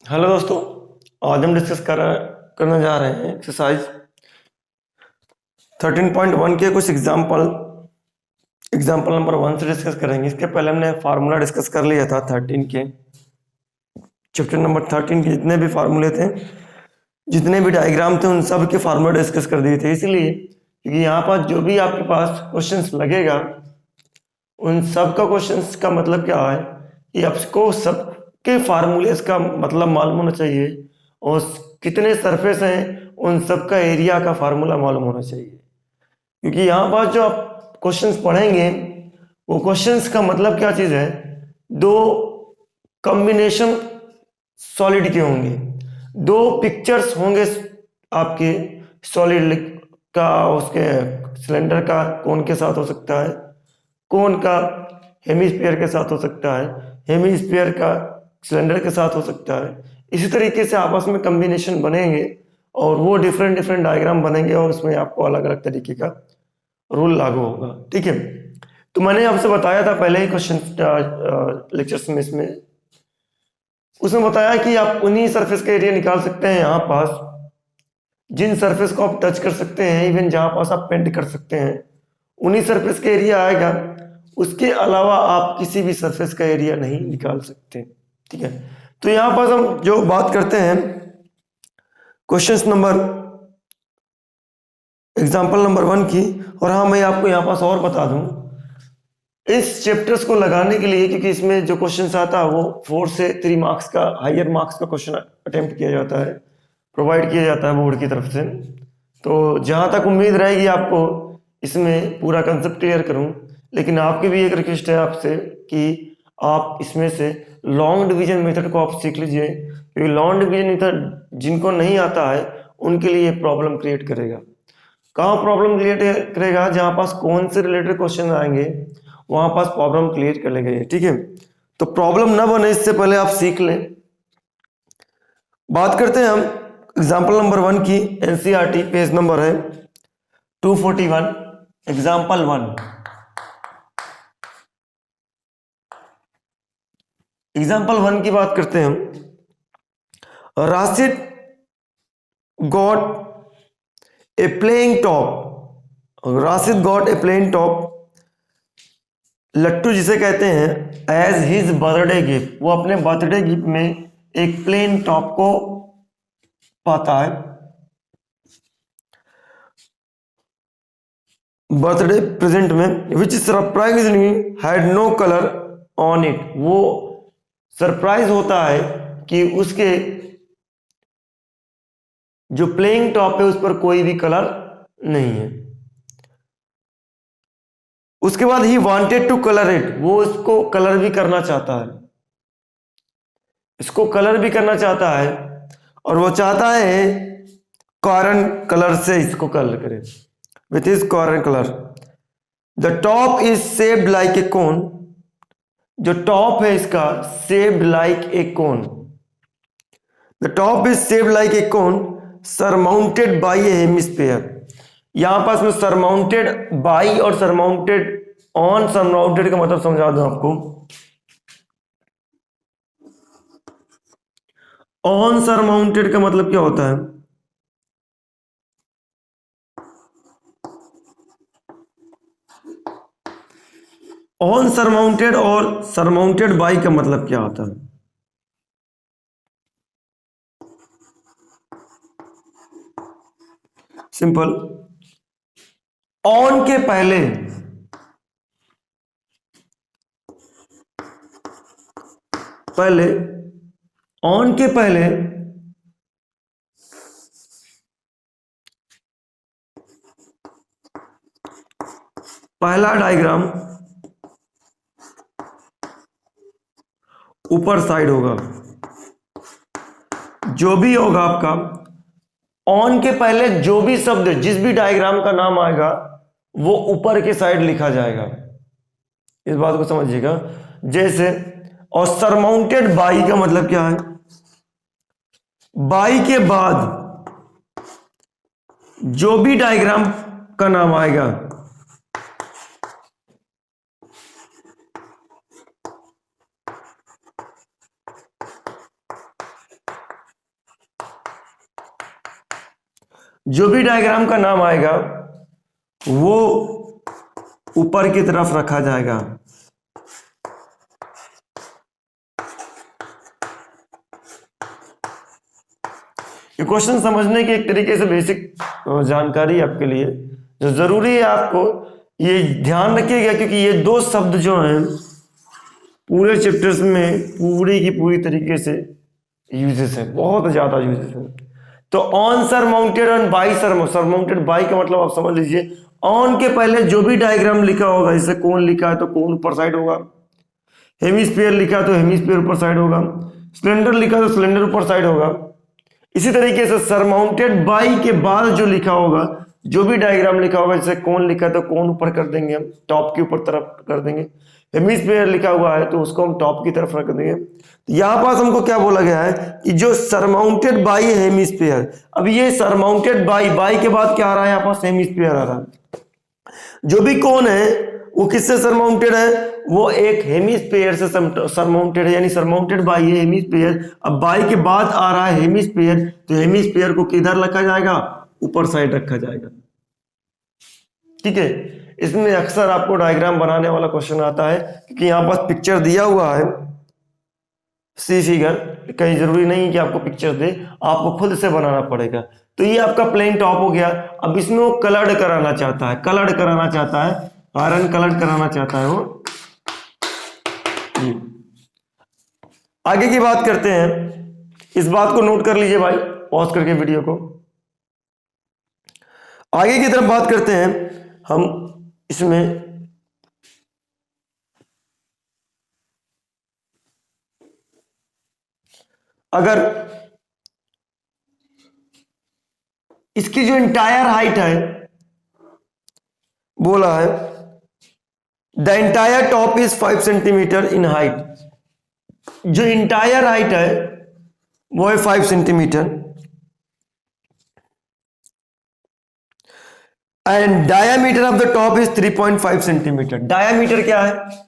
Hello दोस्तों। आज हम डिस्कस करने जा रहे हैं एक्सरसाइज 13.1 के कुछ एग्जाम्पल नंबर 1 से डिस्कस करेंगे। इसके पहले हमने फार्मूला डिस्कस कर लिया था 13 के चैप्टर नंबर 13 के जितने भी फार्मूले थे, जितने भी डायग्राम थे, उन सब के फार्मूला डिस्कस कर दिए थे। इसलिए क्योंकि यहाँ पर जो भी आपके पास क्वेश्चंस लगेगा, उन सब का क्वेश्चंस का मतलब क्या है कि आपको सबके फार्मूलेस का मतलब मालूम होना चाहिए और कितने सरफेस हैं उन सब का एरिया का फार्मूला मालूम होना चाहिए। क्योंकि यहाँ पर जो आप क्वेश्चंस पढ़ेंगे, वो क्वेश्चंस का मतलब क्या चीज़ है, दो कॉम्बिनेशन सॉलिड के होंगे, दो पिक्चर्स होंगे आपके सॉलिड का, उसके सिलेंडर का कोन के साथ हो सकता है, कोन का हेमिस्फीयर के साथ हो सकता है, हेमिस्फीयर का सिलेंडर के साथ हो सकता है। इसी तरीके से आपस में कॉम्बिनेशन बनेंगे और वो डिफरेंट डिफरेंट डायग्राम बनेंगे और उसमें आपको अलग अलग तरीके का रूल लागू होगा। ठीक है, तो मैंने आपसे बताया था पहले ही क्वेश्चन लेक्चर्स में, इसमें उसमें बताया कि आप उन्हीं सरफेस का एरिया निकाल सकते हैं यहाँ पास, जिन सरफेस को आप टच कर सकते हैं, इवन जहां पास आप पेंट कर सकते हैं, उन्हीं सरफेस का एरिया आएगा। उसके अलावा आप किसी भी सरफेस का एरिया नहीं निकाल सकते। ठीक है, तो यहां पास हम जो बात करते हैं क्वेश्चंस नंबर एग्जांपल नंबर 1 की, और हाँ मैं आपको यहाँ पास और बता दूं, इस चैप्टर्स को लगाने के लिए, क्योंकि इसमें जो क्वेश्चंस आता है वो 4 से 3 मार्क्स का, हायर मार्क्स का क्वेश्चन अटेम्प्ट किया जाता है, प्रोवाइड किया जाता है बोर्ड की तरफ से। तो जहाँ तक उम्मीद रहेगी आपको इसमें पूरा कंसेप्ट क्लियर करूँ, लेकिन आपकी भी एक रिक्वेस्ट है आपसे कि आप इसमें से लॉन्ग डिवीजन मेथड को आप सीख लीजिए, क्योंकि लॉन्ग डिवीजन मेथड जिनको नहीं आता है उनके लिए प्रॉब्लम क्रिएट करेगा। कहाँ प्रॉब्लम क्रिएट करेगा? जहाँ पास कौन से रिलेटेड क्वेश्चन आएंगे वहां पास प्रॉब्लम क्रिएट कर लेगा ये। ठीक है, तो प्रॉब्लम ना बने इससे पहले आप सीख लें। बात करते हैं हम एग्जाम्पल नंबर 1 की। एनसीईआरटी पेज नंबर है 241, एग्जाम्पल 1। एग्जाम्पल 1 की बात करते हैं हम। Rashid got a playing top. Rashid got a playing top, लट्टू जिसे कहते हैं, एज हिज बर्थडे गिफ्ट। वो अपने बर्थडे गिफ्ट में एक प्लेन टॉप को पाता है बर्थडे प्रेजेंट में, which surprisingly had no colour on it. वो सरप्राइज होता है कि उसके जो प्लेइंग टॉप है उस पर कोई भी कलर नहीं है। उसके बाद ही वांटेड टू कलर इट, वो इसको कलर भी करना चाहता है, इसको कलर भी करना चाहता है, और वो चाहता है कॉर्न कलर से इसको कलर करे, with is corn colour. The top is shaped like a cone. जो टॉप है इसका shaped like a cone. The top is shaped like a cone surmounted by a hemisphere. यहां पास में सरमाउंटेड बाई और सरमाउंटेड ऑन, सरमाउंटेड का मतलब समझा दूं आपको। ऑन सरमाउंटेड का मतलब क्या होता है? ऑन सरमाउंटेड और सरमाउंटेड बाई का मतलब क्या होता है? सिंपल, ऑन के पहले पहले ऑन के पहले पहला डायग्राम ऊपर साइड होगा। जो भी होगा आपका ऑन के पहले, जो भी शब्द, जिस भी डायग्राम का नाम आएगा वो ऊपर के साइड लिखा जाएगा। इस बात को समझिएगा। जैसे, और सरमाउंटेड बाई का मतलब क्या है? बाई के बाद जो भी डायग्राम का नाम आएगा जो भी डायग्राम का नाम आएगा वो ऊपर की तरफ रखा जाएगा। ये क्वेश्चन समझने की एक तरीके से बेसिक जानकारी आपके लिए जो जरूरी है, आपको ये ध्यान रखिएगा, क्योंकि ये दो शब्द जो हैं पूरे चैप्टर्स में पूरी की पूरी तरीके से यूजेस है, बहुत ज्यादा यूजेस है। तो ऑन सरमाउंटेड और बाई सरमाउंटेड, बाई का मतलब आप समझ लीजिए, ऑन के पहले जो भी डायग्राम लिखा होगा, जैसे कोन लिखा है तो कोन ऊपर साइड होगा, हेमिस्फीयर लिखा तो हेमिस्फीयर ऊपर साइड होगा, सिलेंडर लिखा तो सिलेंडर ऊपर साइड होगा। इसी तरीके से सरमाउंटेड बाई के बाद जो लिखा होगा, जो भी डायग्राम लिखा होगा, जैसे कोन लिखा तो कोन ऊपर कर देंगे हम, टॉप के ऊपर तरफ कर देंगे। हेमिस्फीयर लिखा हुआ है तो उसको हम टॉप की तरफ रख देंगे। तो यहाँ पास हमको क्या बोला गया है कि जो सरमाउंटेड बाई है हेमिस्फीयर, अब ये सरमाउंटेड बाई के बाद क्या आ रहा है, यहाँ पास हेमिस्फीयर आ रहा है। जो भी कोन है वो किससे सरमाउंटेड है, वो एक हेमिस्फीयर से सरमाउंटेड है, यानी सरमाउंटेड बाई है हेमिस्फीयर। अब बाई के बाद आ रहा है हेमिस्फीयर, तो हेमिस्फीयर को किधर रखा जाएगा, ऊपर साइड रखा जाएगा। ठीक है, इसमें अक्सर आपको डायग्राम बनाने वाला क्वेश्चन आता है, क्योंकि यहाँ पास पिक्चर दिया हुआ है, सी फिगर, कहीं जरूरी नहीं है कि आपको पिक्चर दे, आपको खुद से बनाना पड़ेगा। तो ये आपका प्लेन टॉप हो गया। अब इसमें वो कलर्ड कराना चाहता है, कलर्ड कराना चाहता है, आयरन कलर्ड कराना चाहता है वो। आगे की बात करते हैं, इस बात को नोट कर लीजिए भाई, पॉज करके वीडियो को। आगे की तरफ बात करते हैं हम। इसमें अगर इसकी जो इंटायर हाइट है, बोला है the entire top is 5 centimetre in height, जो इंटायर हाइट है वो है 5 centimetre, and diameter of the top is 3.5 centimetre. Diameter क्या है,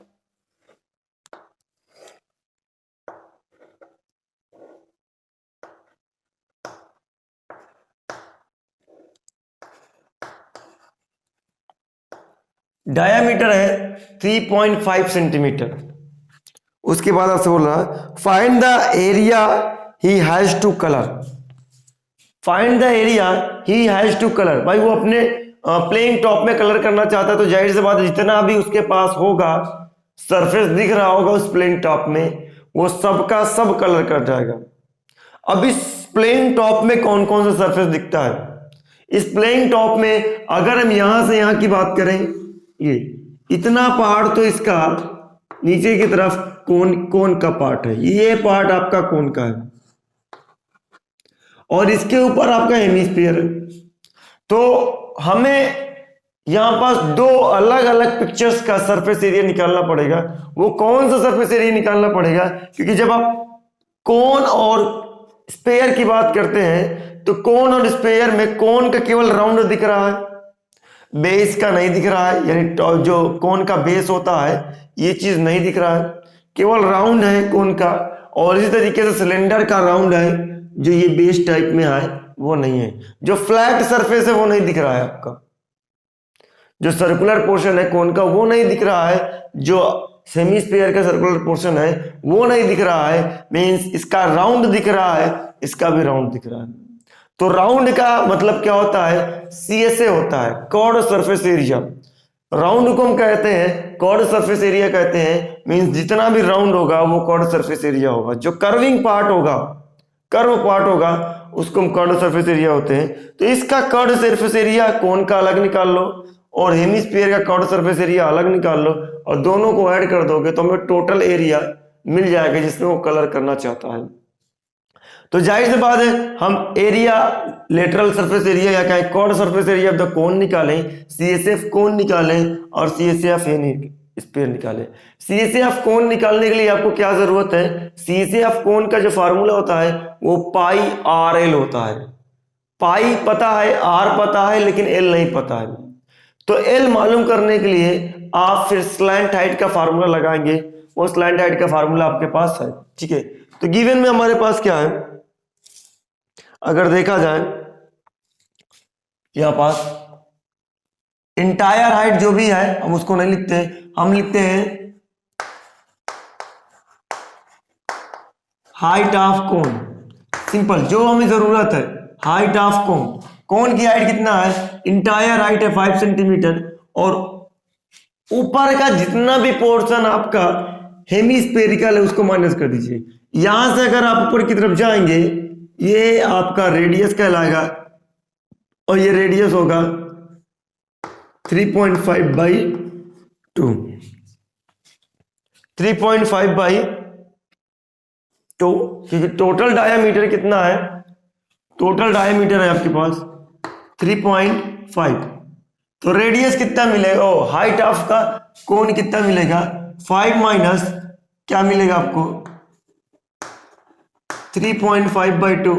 डायामीटर है 3.5 सेंटीमीटर। उसके बाद आपसे बोल रहा है find the area he has to colour, find the area he has to colour. भाई वो अपने प्लेइंग टॉप में कलर करना चाहता है, तो जाहिर सी बात है जितना भी उसके पास होगा, सरफेस दिख रहा होगा उस प्लेइंग टॉप में, वो सबका सब कलर कर जाएगा। अब इस प्लेइंग टॉप में कौन कौन सा सरफेस दिखता है, इस प्लेइंग टॉप में अगर हम यहां से यहां की बात करें, ये इतना पहाड़ तो इसका नीचे की तरफ कोन का पार्ट है, ये पार्ट आपका कोन का है, और इसके ऊपर आपका हेमिस्फीयर है। तो हमें यहां पास दो अलग अलग पिक्चर्स का सरफेस एरिया निकालना पड़ेगा। वो कौन सा सरफेस एरिया निकालना पड़ेगा, क्योंकि जब आप कोन और स्पेयर की बात करते हैं तो कोन और स्पेयर में कोन का केवल राउंड दिख रहा है, बेस का नहीं दिख रहा है, यानी जो कोन का बेस होता है ये चीज नहीं दिख रहा है, केवल राउंड है कोन का। और इसी तरीके से सिलेंडर का राउंड है, जो ये बेस टाइप में है वो नहीं है। जो फ्लैट सरफेस है वो नहीं दिख रहा है आपका, जो सर्कुलर पोर्शन है कोन का वो नहीं दिख रहा है, जो सेमी स्फीयर का सर्कुलर पोर्शन है वो नहीं दिख रहा है, मींस इसका राउंड दिख रहा है, इसका भी राउंड दिख रहा है। तो राउंड का मतलब क्या होता है, CSA होता है, कॉर्ड सरफेस एरिया। राउंड को हम कहते हैं कॉर्ड सरफेस एरिया कहते हैं, मींस जितना भी राउंड होगा वो कॉर्ड सरफेस एरिया होगा। जो कर्विंग पार्ट होगा, कर्व पार्ट होगा, उसको हम कॉर्ड सरफेस एरिया होते हैं। तो इसका कॉर्ड सरफेस एरिया कोन का अलग निकाल लो और हेमिस्फीयर का कॉर्ड सरफेस एरिया अलग निकाल लो, और दोनों को ऐड कर दोगे तो हमें टोटल एरिया मिल जाएगा जिसमें वो कलर करना चाहता है। तो जाहिर सी बात है हम एरिया लेटरल सरफेस एरिया या कहें curved surface area of the cone निकालें, CSF कोन निकालें और CSA ऑफ स्फीयर निकालें। CSA ऑफ कोन निकालने के लिए आपको क्या जरूरत है, CSA ऑफ कोन का जो फार्मूला होता है वो पाई RL होता है। पाई पता है, R पता है, लेकिन L नहीं पता है। तो L मालूम करने के लिए आप फिर स्लैंट हाइट का फार्मूला लगाएंगे, वो स्लैंट हाइट का फार्मूला आपके पास है। ठीक है, तो गिवन में हमारे पास क्या है, अगर देखा जाए यहाँ पास इंटायर हाइट जो भी है हम उसको नहीं लिखते, हम लिखते हैं हाइट ऑफ कोन। सिंपल, जो हमें जरूरत है हाइट ऑफ कोन। कोन की हाइट कितना है, इंटायर हाइट है 5 सेंटीमीटर, और ऊपर का जितना भी पोर्शन आपका हेमिस्फेरिकल है उसको माइनस कर दीजिए। यहां से अगर आप ऊपर की तरफ जाएंगे ये आपका रेडियस कहलाएगा, और ये रेडियस होगा 3.5 बाई 2, 3.5 बाई 2, क्योंकि टोटल डायामीटर कितना है, टोटल डायामीटर है आपके पास 3.5, तो रेडियस कितना मिलेगा, ओ हाइट ऑफ का कोण कितना मिलेगा, 5 माइनस क्या मिलेगा आपको 3.5 बाई 2।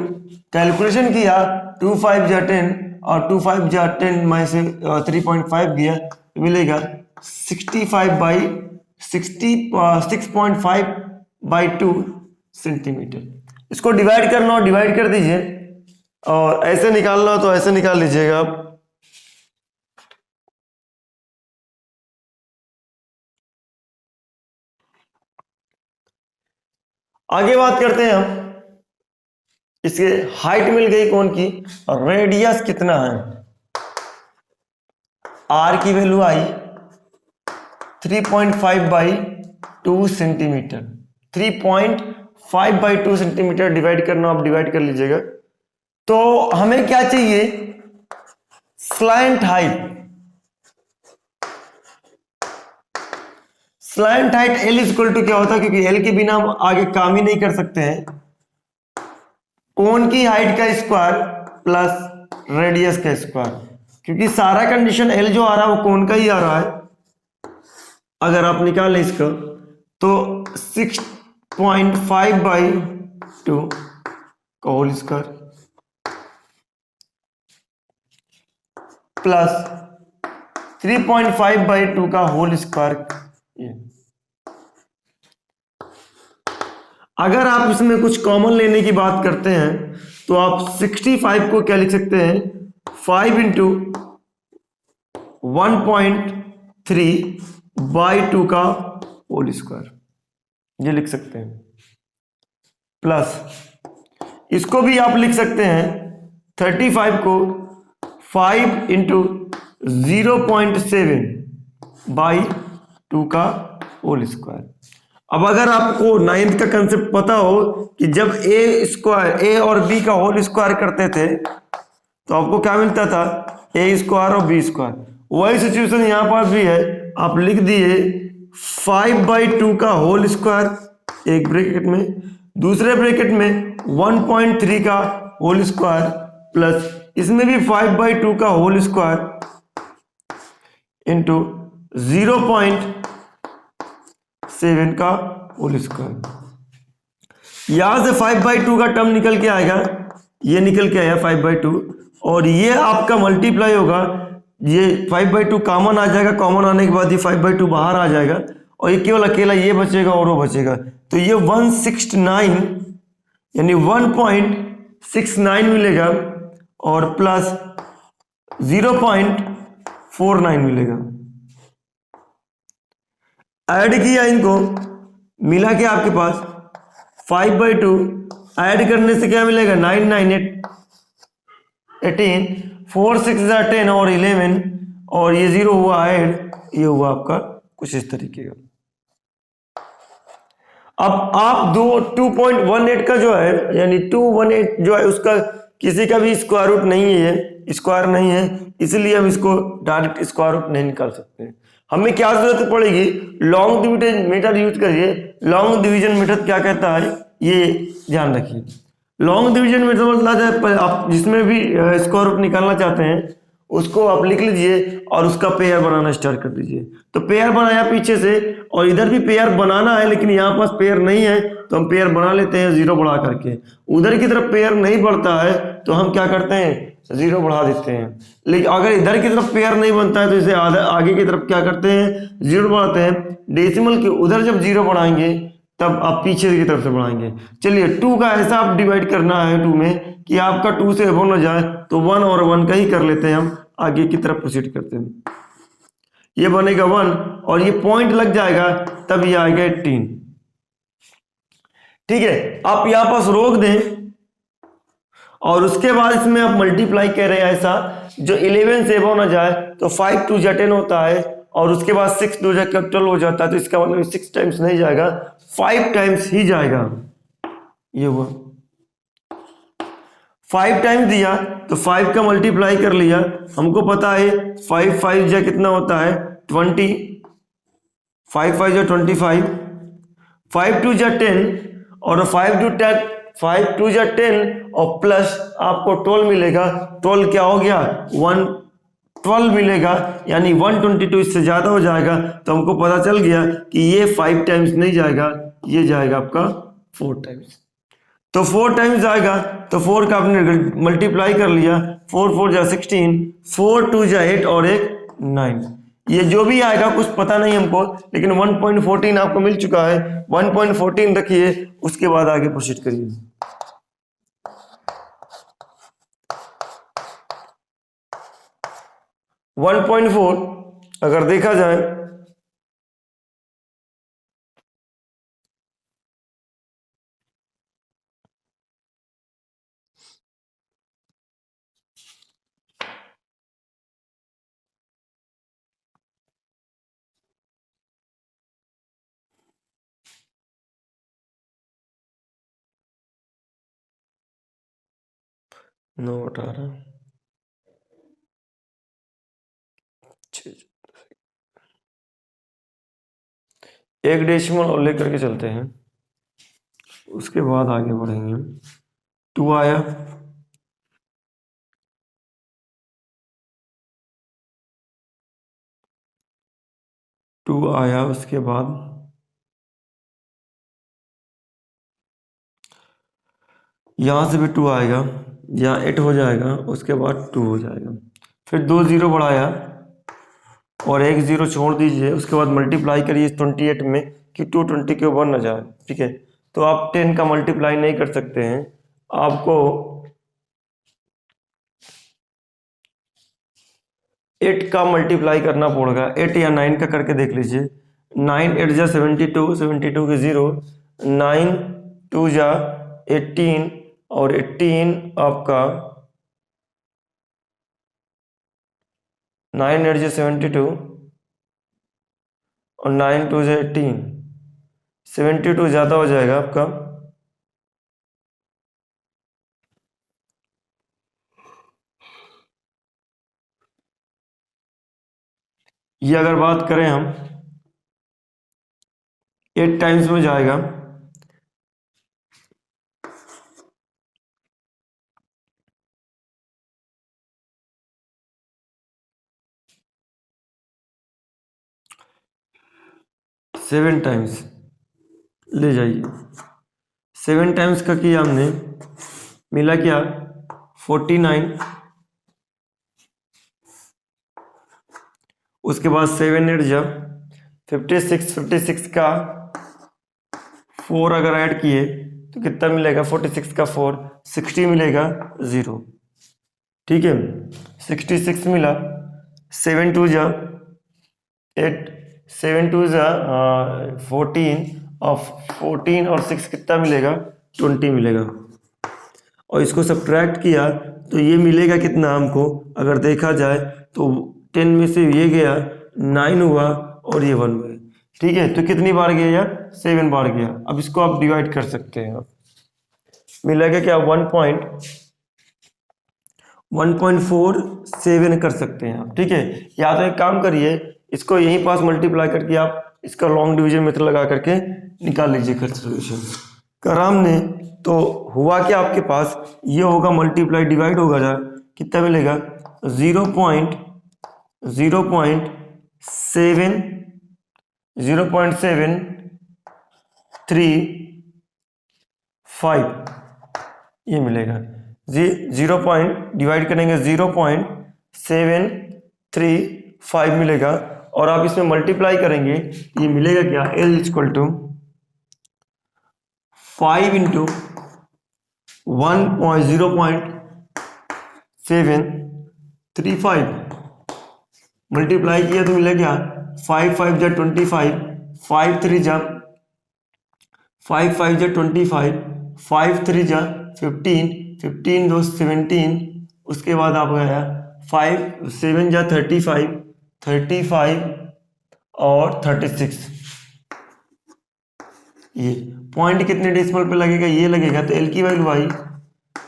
कैलकुलेशन किया 2 5 जा 10 और 2 5 जा 10 में से 3.5 गया तो मिलेगा 65 बाई 6.5 बाई 2 सेंटीमीटर। इसको डिवाइड करना हो डिवाइड कर दीजिए, और ऐसे निकालना हो तो ऐसे निकाल लीजिएगा आप। आगे बात करते हैं हम, इसके हाइट मिल गई कौन की, और रेडियस कितना है, आर की वैल्यू आई 3.5 by 2 centimetre. 3.5 by 2 centimetre divide करना, आप डिवाइड कर लीजिएगा। तो हमें क्या चाहिए, slant height. Slant height L equal to क्या होता है, क्योंकि एल के बिना हम आगे काम ही नहीं कर सकते हैं, कोन की हाइट का स्क्वायर प्लस रेडियस का स्क्वायर, क्योंकि सारा कंडीशन एल जो आ रहा है वो कोन का ही आ रहा है। अगर आप निकालें इसका तो 6.5 बाई 2 का होल स्क्वायर प्लस 3.5 बाई 2 का होल स्क्वायर। अगर आप इसमें कुछ कॉमन लेने की बात करते हैं तो आप 65 को क्या लिख सकते हैं, 5 इंटू 1.3 बाई 2 का होल स्क्वायर, ये लिख सकते हैं। प्लस इसको भी आप लिख सकते हैं 35 को 5 इंटू 0.7 बाई 2 का होल स्क्वायर। अब अगर आपको नाइन्थ का कंसेप्ट पता हो कि जब ए और बी का होल स्क्वायर करते थे तो आपको क्या मिलता था, ए स्क्वायर और बी स्क्वायर। वही सिचुएशन यहां पर भी है, आप लिख दिए 5 बाई 2 का होल स्क्वायर एक ब्रैकेट में, दूसरे ब्रैकेट में 1.3 का होल स्क्वायर प्लस इसमें भी 5 बाई 2 का होल स्क्वायर इंटू 0.7 का होल स्क्वायर। यहां से 5 बाई 2 का टर्म निकल के आएगा, ये निकल के आया 5 बाई 2, और ये आपका मल्टीप्लाई होगा, ये 5 बाई 2 कॉमन आ जाएगा, कॉमन आने के बाद ये 5 बाई 2 बाहर आ जाएगा, और ये केवल अकेला ये बचेगा और वो बचेगा, तो ये 169 यानी 1.69 मिलेगा और प्लस 0.49 मिलेगा। ऐड किया इनको, मिला के आपके पास 5 बाई 2 ऐड करने से क्या मिलेगा, 9 9 18 4 6 10 और 11, और ये 0 हुआ ऐड, ये हुआ आपका कुछ इस तरीके का। अब आप 2.18 का जो है यानी 218 जो है उसका किसी का भी स्क्वायर रूट नहीं है, स्क्वायर नहीं है, इसलिए हम इसको डायरेक्ट स्क्वायर रूट नहीं निकाल सकते। हमें क्या जरूरत पड़ेगी, लॉन्ग डिवीजन मेथड यूज करिए। लॉन्ग डिवीजन मेथड क्या कहता है ये ध्यान रखिए। लॉन्ग डिवीजन मेथड मतलब आप जिसमें भी स्क्वायर रूट निकालना चाहते हैं उसको आप लिख लीजिए और उसका पेयर बनाना स्टार्ट कर दीजिए। तो पेयर बनाया पीछे से, और इधर भी पेयर बनाना है लेकिन यहाँ पास पेयर नहीं है तो हम पेयर बना लेते हैं 0 बढ़ा करके। उधर की तरफ पेयर नहीं बढ़ता है तो हम क्या करते हैं, 0 बढ़ा देते हैं। लेकिन अगर इधर की तरफ पेयर नहीं बनता है तो इसे आगे की तरफ क्या करते हैं, 0 बढ़ाते हैं। डेसिमल के उधर जब 0 बढ़ाएंगे तब आप पीछे की तरफ से बढ़ाएंगे। चलिए 2 का ऐसा आप डिवाइड करना है 2 में कि आपका 2 से अबव न जाए, तो 1 और 1 का ही कर लेते हैं, हम आगे की तरफ प्रोसीड करते हैं। ये बनेगा 1 और ये पॉइंट लग जाएगा, तब ये आएगा 18। ठीक है, आप यहां पास रोक दें और उसके बाद इसमें आप मल्टीप्लाई कर रहे हैं ऐसा जो 11 से अबव ना जाए, तो 5 2 जा 10 होता है और उसके बाद 6 2 जा 12 हो जाता है, तो इसका मतलब 6 टाइम्स नहीं जाएगा, 5 टाइम्स ही जाएगा। ये हुआ 5 टाइम्स दिया तो 5 का मल्टीप्लाई कर लिया, हमको पता है 5 5 जा कितना होता है 20, 5 5 जा 25, 5 2 जा 10 और 5 2 जा 10 और प्लस आपको 12 मिलेगा। 12 क्या हो गया 112 मिलेगा, यानी 122 इससे ज्यादा हो जाएगा। तो हमको पता चल गया कि ये 5 टाइम्स नहीं जाएगा, ये जाएगा आपका 4 टाइम्स। तो 4 टाइम्स आएगा तो 4 का आपने मल्टीप्लाई कर लिया, 4 4 जा 16, 4 2 जा 8 और एक 9। ये जो भी आएगा कुछ पता नहीं हमको, लेकिन 1.14 आपको मिल चुका है, 1.14 रखिए, उसके बाद आगे प्रोसीड करिए। वन पॉइंट फोर अगर देखा जाए नौ 18 एक डेसिमल और लेकर के चलते हैं, उसके बाद आगे बढ़ेंगे। 2 आया, उसके बाद यहाँ से भी 2 आएगा, यहाँ 8 हो जाएगा, उसके बाद 2 हो जाएगा, फिर 2 0 बढ़ाया और एक 0 छोड़ दीजिए, उसके बाद मल्टीप्लाई करिए 28 में कि 220 के ऊपर न जाए। ठीक है, तो आप 10 का मल्टीप्लाई नहीं कर सकते हैं, आपको 8 का मल्टीप्लाई करना पड़ेगा। 8 या 9 का करके देख लीजिए, 9 8 जा 72, 72 के 0, 9 2 जा 18 और 18 आपका 9 8 जा 72 और 9 2 जा 18, 72 ज़्यादा हो जाएगा आपका, ये अगर बात करें हम 8 टाइम्स में जाएगा, सेवन टाइम्स ले जाइए, 7 टाइम्स का किया हमने, मिला क्या 49, उसके बाद 7 8 जा 56, 56 का 4 अगर ऐड किए तो कितना मिलेगा, 46 का 4 60 मिलेगा 0। ठीक है, 66 मिला, 7 2 जा 8, 7 2 जा 14 और 14 और 6 कितना मिलेगा 20 मिलेगा, और इसको सब्ट्रैक्ट किया तो ये मिलेगा कितना हमको, अगर देखा जाए तो 10 में से ये गया 9 हुआ और ये 1 हुआ। ठीक है, तो कितनी बार गया यार 7 बार गया। अब इसको आप डिवाइड कर सकते हैं, आप मिलेगा क्या 1.47 कर सकते हैं आप। ठीक है, या तो एक काम करिए, इसको यहीं पास मल्टीप्लाई करके आप इसका लॉन्ग डिवीजन मेथड लगा करके निकाल लीजिए कर सोल्यूशन। कर हमने तो हुआ क्या आपके पास, ये होगा मल्टीप्लाई डिवाइड होगा जा कितना मिलेगा 0.7 0.35 ये मिलेगा। 0 पॉइंट डिवाइड करेंगे 0.735 मिलेगा, और आप इसमें मल्टीप्लाई करेंगे ये मिलेगा क्या L equal to 5 into 1.0.735 multiply किया तो मिला क्या 5 5 जा 25 5 3 जा 25 5 3 जा 15 15 दो 17 उसके बाद आपका आया 5 7 जा 35 और 36 ये पॉइंट कितने डेसिमल पे लगेगा ये लगेगा तो एल की वैल्यू आई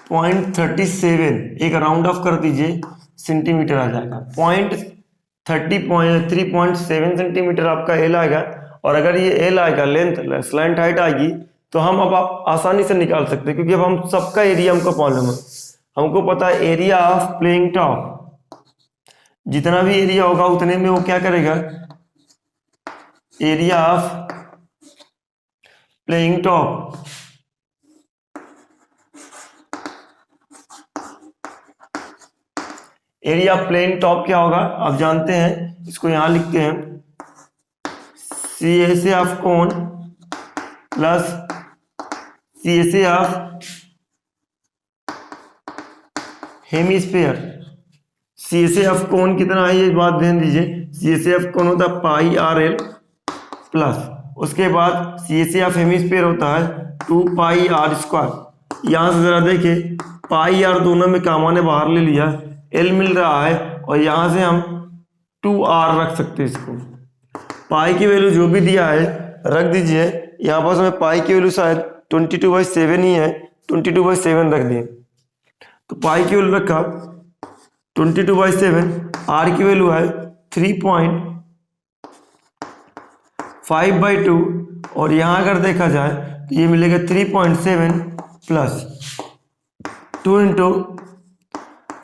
0.37 एक राउंड ऑफ कर दीजिए सेंटीमीटर आ जाएगा 3.7 सेंटीमीटर आपका एल आएगा। और अगर ये एल आएगा लेंथ स्लैंट हाइट आएगी तो हम अब आप आसानी से निकाल सकते हैं क्योंकि अब हम सबका एरिया हमको मालूम है। हमको पता है एरिया ऑफ प्लेइंग टॉप जितना भी एरिया होगा उतने में वो क्या करेगा area of playing top area plane top क्या होगा आप जानते हैं इसको यहां लिखते हैं C S A of cone plus C S A of hemisphere. C S A of cone कितना है ये बात ध्यान दीजिए सी एस ए ऑफ कोन होता है पाई आर एल प्लस उसके बाद C S A of hemisphere होता है 2 पाई आर स्क्वायर। यहां से जरा देखिए पाई आर दोनों में कामा ने बाहर ले लिया एल मिल रहा है और यहां से हम 2r रख सकते हैं इसको पाई की वैल्यू जो भी दिया है रख दीजिए। यहाँ पास हमें पाई की वैल्यू शायद 22/7 ही है 22/7 रख दिए तो पाई की वैल्यू रखा 22/7 आर की वैल्यू है 3.5/2 और यहाँ अगर देखा जाए तो ये मिलेगा 3.7 प्लस 2 इंटू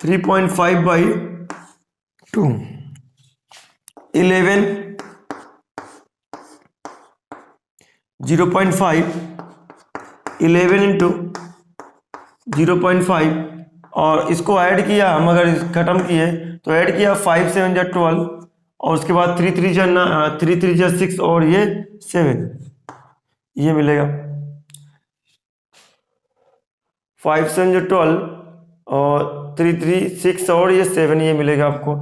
3.5/2 11 0.5 11 इंटू 0.5 और इसको ऐड किया हम अगर खत्म किए तो ऐड किया 5 7 जा 12 और उसके बाद 3 3 जा 6 और ये 7 ये मिलेगा 5 7 जा 12 और 3 3 6 और ये 7 ये मिलेगा आपको।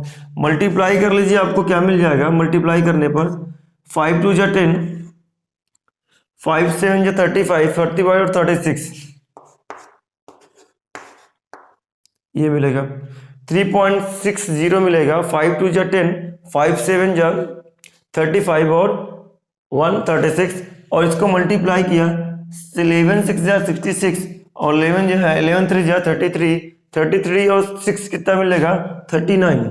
मल्टीप्लाई कर लीजिए आपको क्या मिल जाएगा मल्टीप्लाई करने पर 5 2 जा 10 5 7 जा 35 35 और 36 ये मिलेगा 3.60 मिलेगा 5 2 जा 10 5 7 जा 35 और 136 और इसको मल्टीप्लाई किया 11 6 जा 66 और 11 जो है 11 3 जा 33 और 6 कितना मिलेगा 39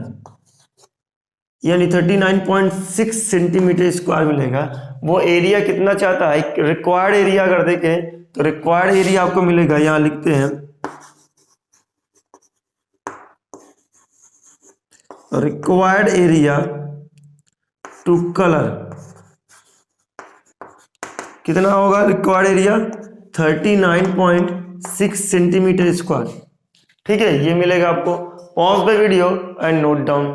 यानी 39.6 सेंटीमीटर स्क्वायर मिलेगा। वो एरिया कितना चाहता है रिक्वायर्ड एरिया अगर देखें तो रिक्वायर्ड एरिया आपको मिलेगा यहाँ लिखते हैं रिक्वायर्ड एरिया टू कलर कितना होगा रिक्वायर्ड एरिया 39.6 सेंटीमीटर स्क्वायर। ठीक है ये मिलेगा आपको। Pause the video and note down.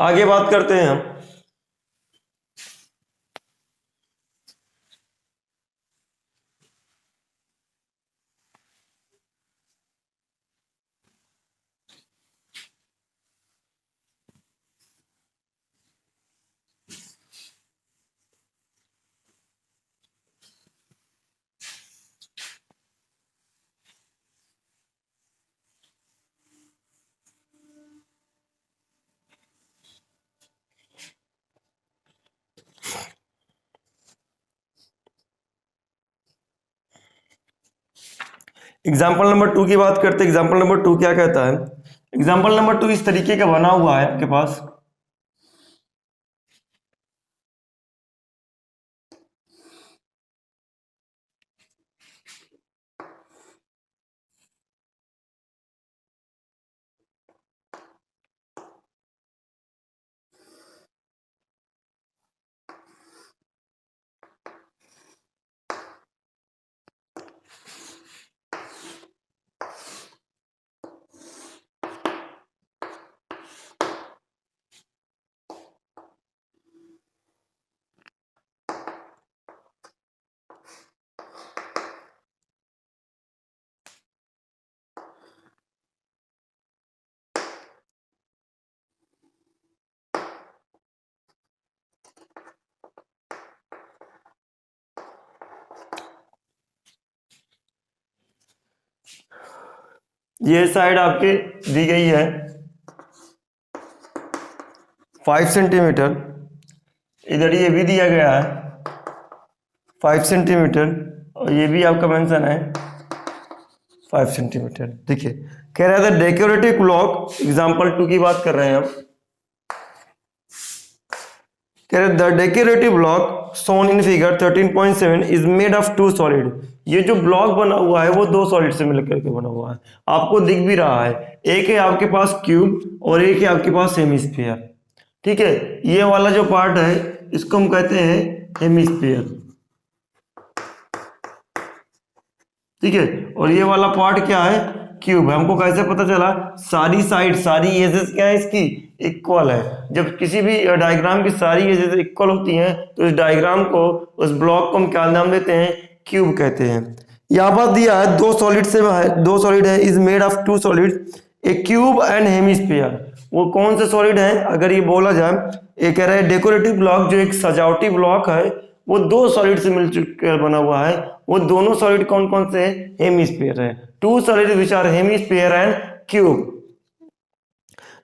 आगे बात करते हैं हम एग्जाम्पल नंबर 2 की बात करते हैं। एग्जाम्पल नंबर 2 क्या कहता है एग्जाम्पल नंबर 2 इस तरीके का बना हुआ है आपके पास ये साइड आपके दी गई है 5 सेंटीमीटर, इधर ये भी दिया गया है 5 सेंटीमीटर, और ये भी आपका मेंशन है 5 सेंटीमीटर। देखिए कह रहा था डेकोरेटिव ब्लॉक, एग्जाम्पल 2 की बात कर रहे हैं हम। कह रहे the decorative block shown in figure 13.7 is made of 2 solid। ये जो ब्लॉक बना हुआ है वो 2 सॉलिड से मिलकर के बना हुआ है, आपको दिख भी रहा है। एक है आपके पास क्यूब और एक है आपके पास हेमिस्फीयर। ठीक है, ये वाला जो पार्ट है इसको हम कहते हैं हेमिस्फीयर। ठीक है, और ये वाला पार्ट क्या है, क्यूब है। हमको कैसे पता चला, सारी साइड सारी एजेस क्या है इसकी, इक्वल है। जब किसी भी डायग्राम की सारी एजेस इक्वल होती हैं तो इस डायग्राम को, उस ब्लॉक को हम क्या नाम देते हैं, क्यूब कहते हैं। यहाँ पर दिया है 2 सॉलिड से, 2 सॉलिड है, is made of 2 solid, A cube and hemisphere. वो कौन से सॉलिड है अगर ये बोला जाए, ये कह रहा है डेकोरेटिव ब्लॉक जो एक सजावटी ब्लॉक है वो 2 सॉलिड से मिलकर बना हुआ है। वो दोनों सॉलिड कौन कौन से हैं, हेमिस्फीयर है। 2 solid which are hemisphere and cube.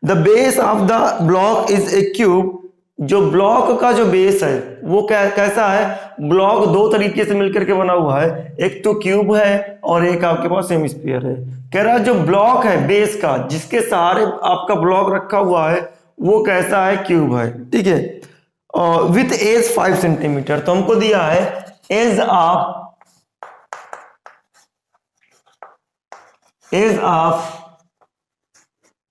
The base of the block is a cube. जो ब्लॉक का जो बेस है वो कैसा है, ब्लॉक 2 तरीके से मिलकर के बना हुआ है, एक तो क्यूब है और एक आपके पास हेमिस्फीयर है। कह रहा है जो ब्लॉक है बेस का, जिसके सहारे आपका ब्लॉक रखा हुआ है, वो कैसा है, क्यूब है। ठीक है, विथ एज 5 सेंटीमीटर। तो हमको दिया है edge of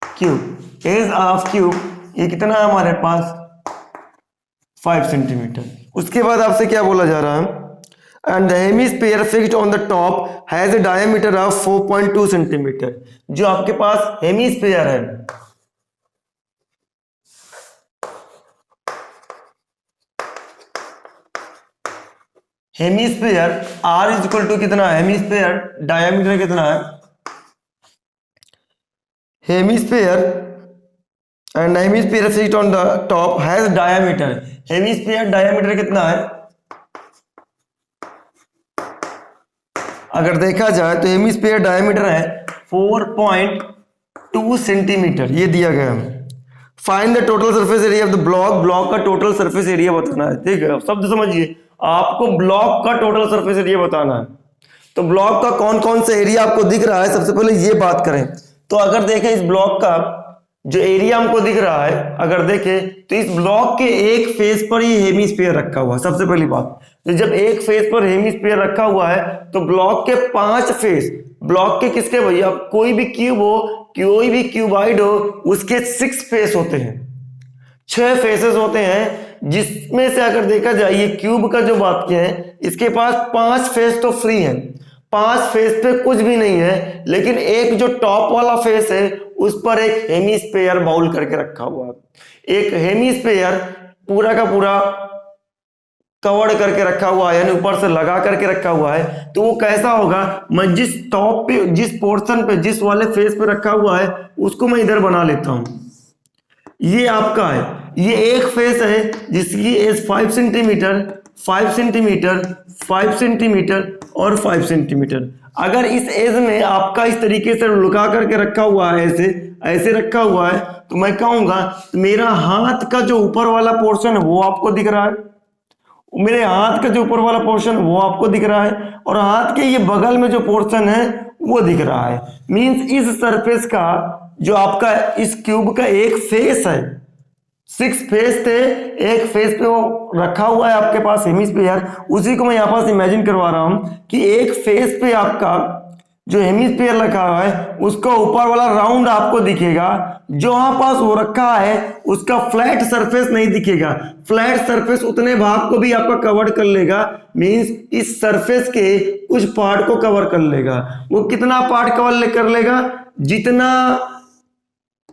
cube, edge of cube ये कितना है हमारे पास, 5 सेंटीमीटर। उसके बाद आपसे क्या बोला जा रहा है, and the hemisphere fixed on the top has a diameter of 4.2 centimetre. जो आपके पास हेमिस्फीयर है, hemisphere R is equal to कितना है, हेमिस्फीयर डायमीटर कितना है, hemisphere and hemisphere fixed on the top has diameter. Hemisphere diameter कितना है, अगर देखा जाए तो हेमिस्फीयर डायमीटर है 4.2 सेंटीमीटर, ये दिया गया है। Find the total surface area of the block. Block का टोटल सरफेस एरिया बताना है। ठीक है, शब्द समझिए, आपको ब्लॉक का टोटल सरफेस एरिया बताना है। तो ब्लॉक का कौन कौन सा एरिया आपको दिख रहा है, सबसे पहले ये बात करें। तो अगर देखें इस ब्लॉक का जो एरिया हमको दिख रहा है, अगर देखें तो इस ब्लॉक के एक फेस पर ही हेमिस्फीयर रखा हुआ है। सबसे पहली बात, तो जब एक फेस पर हेमिस्फीयर रखा हुआ है तो ब्लॉक के 5 फेस, ब्लॉक के किसके भैया, कोई भी क्यूब हो, कोई भी क्यूबाइड हो, उसके 6 फेस होते हैं, 6 फेसेस होते हैं। जिसमें से अगर देखा जाए ये क्यूब का जो बात किया है, इसके पास 5 फेस तो फ्री है, 5 फेस पे कुछ भी नहीं है, लेकिन एक जो टॉप वाला फेस है उस पर एक हेमिस्फीयर बाउल करके रखा हुआ है। एक हेमिस्फीयर पूरा का पूरा कवर करके रखा हुआ है, यानी ऊपर से लगा करके रखा हुआ है। तो वो कैसा होगा, मैं जिस टॉप पे, जिस पोर्शन पे, जिस वाले फेस पे रखा हुआ है उसको मैं इधर बना लेता हूं। ये आपका है, ये एक फेस है जिसकी एज 5 सेंटीमीटर, 5 सेंटीमीटर, 5 सेंटीमीटर और 5 सेंटीमीटर। अगर इस एज में आपका इस तरीके से लुका करके रखा हुआ है, ऐसे ऐसे रखा हुआ है, तो मैं कहूंगा मेरा हाथ का जो ऊपर वाला पोर्शन है वो आपको दिख रहा है, मेरे हाथ का जो ऊपर वाला पोर्शन वो आपको दिख रहा है, और हाथ के ये बगल में जो पोर्शन है वो दिख रहा है। मींस इस सरफेस का जो आपका इस क्यूब का एक फेस है, 6 फेस थे, एक फेस पे वो रखा हुआ है आपके पास हेमिस्फीयर। उसी को मैं यहाँ पास इमेजिन करवा रहा हूं कि एक फेस पे आपका जो हेमिस्फीयर रखा हुआ है उसका ऊपर वाला राउंड आपको दिखेगा, जो वहां पास वो रखा है उसका फ्लैट सरफेस नहीं दिखेगा। फ्लैट सरफेस उतने भाग को भी आपका कवर कर लेगा, मींस इस सरफेस के कुछ पार्ट को कवर कर लेगा। वो कितना पार्ट कवर कर लेगा, जितना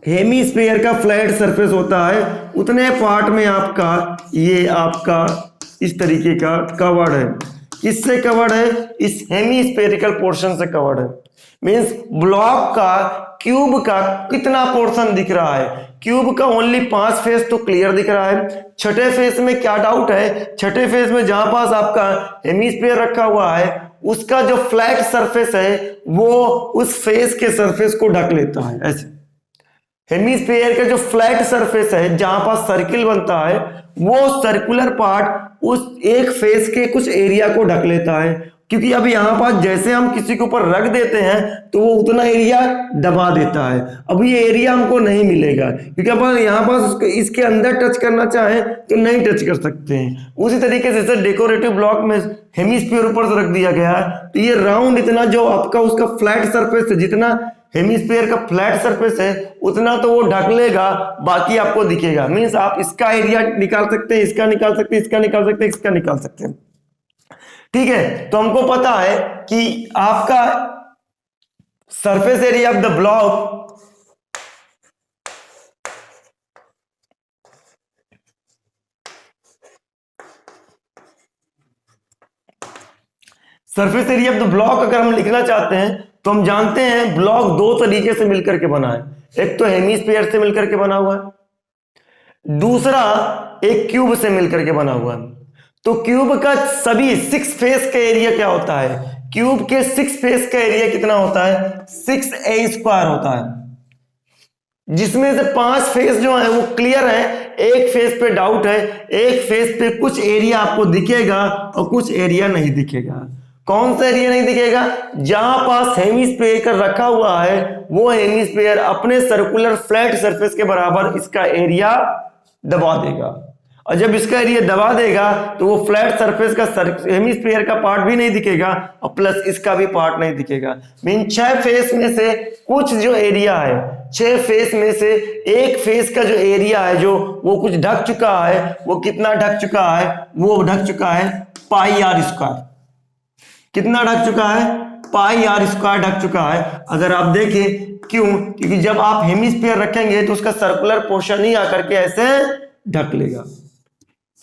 हेमिस्फीयर का फ्लैट सरफेस होता है उतने पार्ट में आपका ये आपका इस तरीके का कवर्ड है। किससे कवर्ड है, इस हेमिस्फेरिकल पोर्शन से कवर्ड है। मींस ब्लॉक का, क्यूब का कितना पोर्शन दिख रहा है, क्यूब का ओनली 5 फेस तो क्लियर दिख रहा है। छठे फेस में क्या डाउट है, छठे फेस में जहां पास आपका हेमिस्फीयर रखा हुआ है उसका जो फ्लैट सरफेस है वो उस फेस के सरफेस को ढक लेता है। ऐसे हेमिस्फीयर का जो फ्लैट सरफेस है जहां पर सर्किल बनता है वो सर्कुलर पार्ट उस एक फेस के कुछ एरिया को ढक लेता है, क्योंकि अब यहां पर जैसे हम किसी के ऊपर रख देते हैं तो वो उतना एरिया दबा देता है। अब ये एरिया हमको नहीं मिलेगा, क्योंकि अब यहाँ पर इसके अंदर टच करना चाहे तो नहीं टच कर सकते हैं। उसी तरीके से डेकोरेटिव ब्लॉक में हेमिस्फीयर ऊपर से रख दिया गया है तो ये राउंड इतना जो आपका उसका फ्लैट सरफेस है, जितना हेमिस्फीयर का फ्लैट सरफेस है उतना तो वो ढक लेगा, बाकी आपको दिखेगा। मींस आप इसका एरिया निकाल सकते हैं, इसका निकाल सकते हैं, इसका निकाल सकते हैं, इसका निकाल सकते हैं। ठीक है, तो हमको पता है कि आपका surface area of the block surface area of the block अगर हम लिखना चाहते हैं तो हम जानते हैं ब्लॉक दो तरीके से मिलकर के बना है। एक तो हेमिस्फीयर से मिलकर के बना हुआ है, दूसरा एक क्यूब से मिलकर के बना हुआ है। तो क्यूब का सभी 6 फेस का एरिया क्या होता है? क्यूब के 6 फेस का एरिया कितना होता है? 6a² होता है, जिसमें से 5 फेस जो है वो क्लियर है, एक फेस पे डाउट है, एक फेस पे कुछ एरिया आपको दिखेगा और कुछ एरिया नहीं दिखेगा। कौन सा एरिया नहीं दिखेगा? जहां पास हेमिस्फीयर का रखा हुआ है वो हेमिस्फीयर अपने सर्कुलर फ्लैट सरफेस के बराबर इसका एरिया दबा देगा, और जब इसका एरिया दबा देगा तो वो फ्लैट सरफेस का हेमिस्फीयर का पार्ट भी नहीं दिखेगा और प्लस इसका भी पार्ट नहीं दिखेगा। मीन 6 फेस में से कुछ जो एरिया है, 6 फेस में से एक फेस का जो एरिया है जो वो कुछ ढक चुका है, वो कितना ढक चुका है? वो ढक चुका है πr²। कितना ढक चुका है? πr² ढक चुका है। अगर आप देखें क्यों? क्योंकि जब आप हेमिस्फीयर रखेंगे तो उसका सर्कुलर पोर्शन ही आकर के ऐसे ढक लेगा।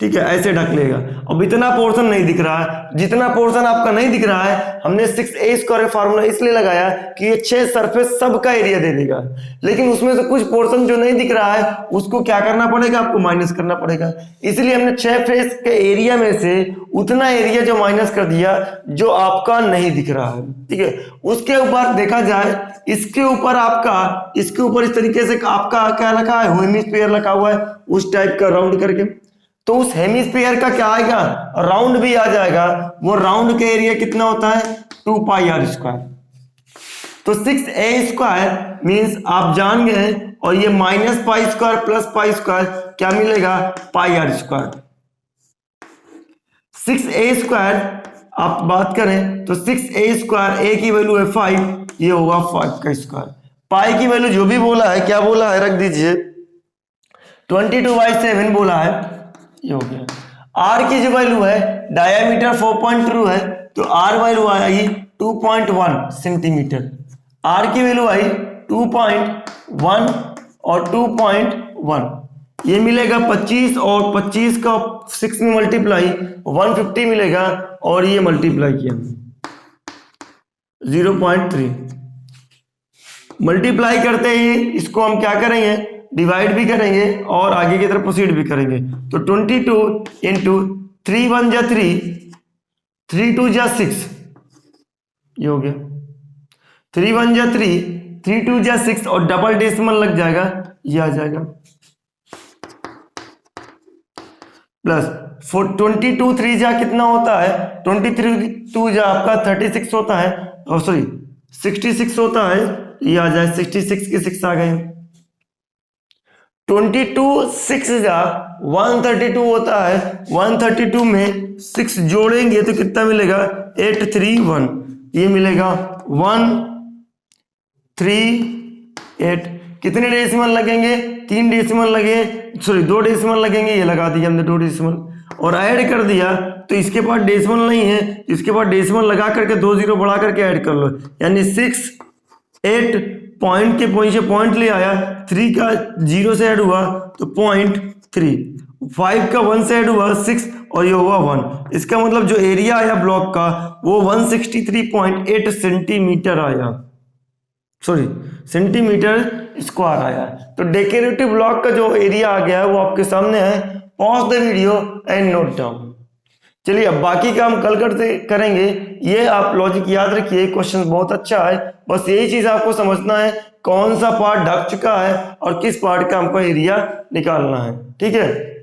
ठीक है, ऐसे ढक लेगा। अब इतना पोर्शन नहीं दिख रहा है, जितना पोर्शन आपका नहीं दिख रहा है हमने 6a² फार्मूला इसलिए लगाया कि ये 6 सरफेस सबका एरिया दे देगा, लेकिन उसमें से कुछ पोर्शन जो नहीं दिख रहा है उसको क्या करना पड़ेगा? आपको माइनस करना पड़ेगा। इसलिए हमने 6 फेस के एरिया में से उतना एरिया जो माइनस कर दिया जो आपका नहीं दिख रहा है। ठीक है, उसके ऊपर देखा जाए, इसके ऊपर आपका, इसके ऊपर इस तरीके से आपका क्या रखा है? हेमिस्फीयर रखा हुआ है उस टाइप का राउंड करके, तो उस हेमिस्फीयर का क्या आएगा? राउंड भी आ जाएगा। वो राउंड का एरिया कितना होता है? 2πr²। तो 6a² मींस आप जान गए, और ये -π² प्लस π² क्या मिलेगा? πr²। 6a² आप बात करें तो 6a², a की वैल्यू है 5, ये होगा 5² पाई की वैल्यू जो भी बोला है, क्या बोला है? रख दीजिए 22/7 बोला है, ये हो गया। आर की जो वैल्यू है, डायमीटर 4.2 है तो आर वैल्यू आएगी 2.1 सेंटीमीटर। आर की वैल्यू आई 2.1 और 2.1, ये मिलेगा 25 और 25 का 6 में मल्टीप्लाई 150 मिलेगा, और ये मल्टीप्लाई किया 0.3। मल्टीप्लाई करते ही इसको हम क्या करेंगे? डिवाइड भी करेंगे और आगे की तरफ प्रोसीड भी करेंगे। तो 22 इंटू 3 1 जा 3, 3 2 जा 6, ये हो गया। 3 1 जा 3, 3 2 जा 6 और डबल डेसिमल लग जाएगा, ये आ जाएगा। प्लस 22 3 जा कितना होता है? 23 2 जा आपका 36 होता है, और सॉरी 66 होता है, ये आ जाए 66 के 6 आ गए। 22 6 जा 132 होता है, 132 में 6 जोड़ेंगे तो कितना मिलेगा? 831, ये मिलेगा 138। कितने डेसिमल लगेंगे? 3 डेसिमल लगे, सॉरी 2 डेसिमल लगेंगे, ये लगा दिया हमने 2 डेसिमल, और ऐड कर दिया तो इसके पास डेसिमल नहीं है, इसके पास डेसिमल लगा करके 2 0 बढ़ा करके ऐड कर लो, यानी 6 8 पॉइंट के पॉइंट ले आया, 3 का 0 से ऐड हुआ तो 0.3, 5 का 1 से ऐड हुआ 6 और ये हुआ 1। इसका मतलब जो एरिया आया ब्लॉक का वो 163.8 सेंटीमीटर आया, सॉरी सेंटीमीटर स्क्वायर आया। तो डेकोरेटिव ब्लॉक का जो एरिया आ गया है वो आपके सामने है। Pause the video and note down. चलिए अब बाकी का हम कल करते करेंगे। ये आप लॉजिक याद रखिए, क्वेश्चन बहुत अच्छा है, बस यही चीज आपको समझना है कौन सा पार्ट ढक चुका है और किस पार्ट का हमको एरिया निकालना है। ठीक है।